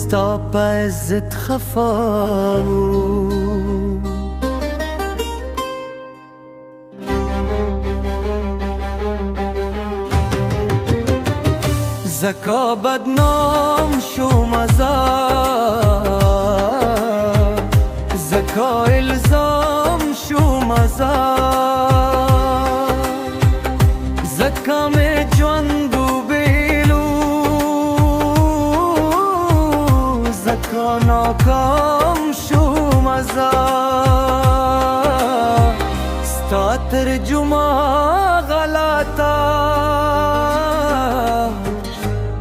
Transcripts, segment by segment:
ستا په عزت خفا زکا بدنام شوم ازار زکا الزام شوم ازار زکا می جوان بو بیلو زکا ناکام شوم ازار ستا ترجمه غلطه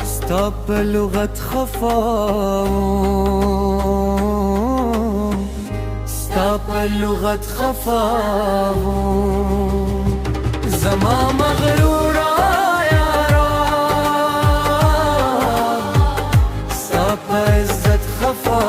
ستا په لغت خفا ستا په لغت خفا زما مغرورا یارا ستا په عزت خفا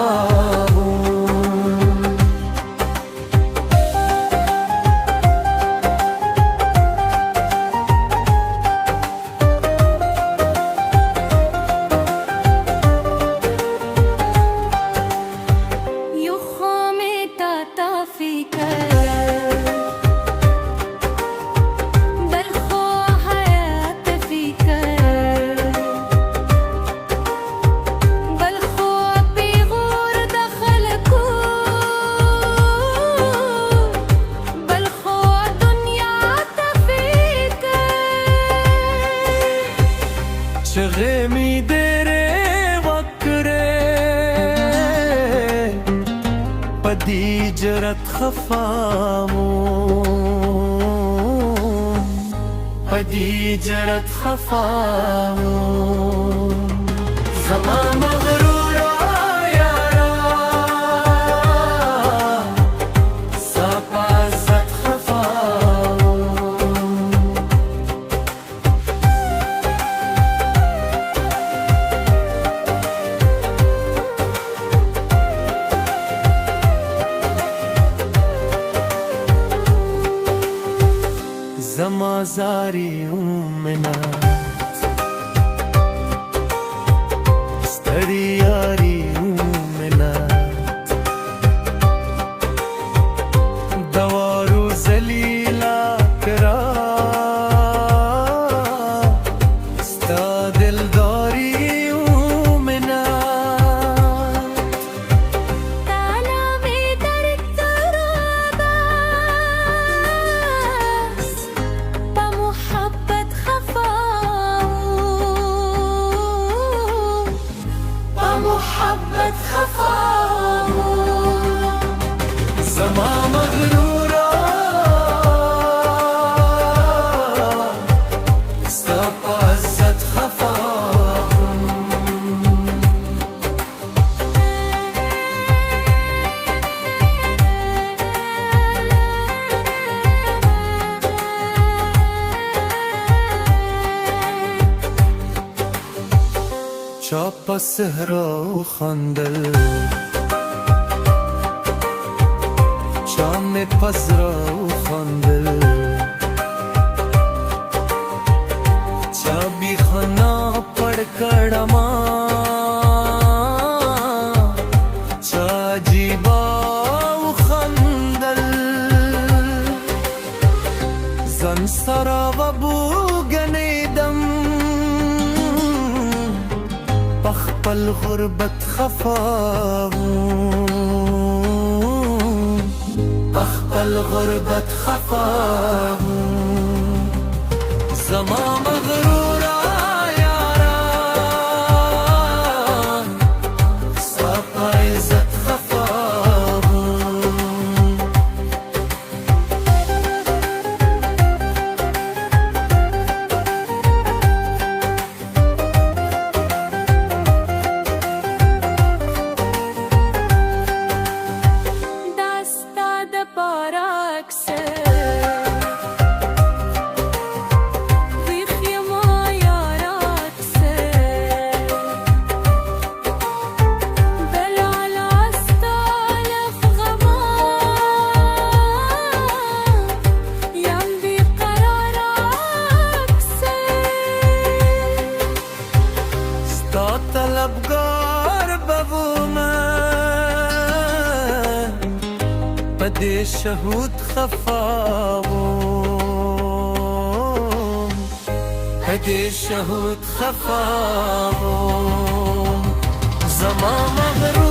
چغه می دره وکره پدی جرت خفامو پدی جرت خفامو زما مغرورا یارا سپا عزت خفامو زما زاری منات ستړی یاری منات دوارو زلیلا کرا ستا دلداری منات تالا می درک تراباس با محبت خفاو زما مغرورا ستا په عزت خفا چا په صحرا خندل چا مې په زړه خندل چا بیخنا پړ کړما چا عجیبه خندل ځان سره وبوګنېدم خپل غربت خفا خپل غربت خفا زما مغرورا یارا ستا په عزت خفا ویخ یما هدي الشهود خفاهم هدي الشهود خفاهم زمان مغرور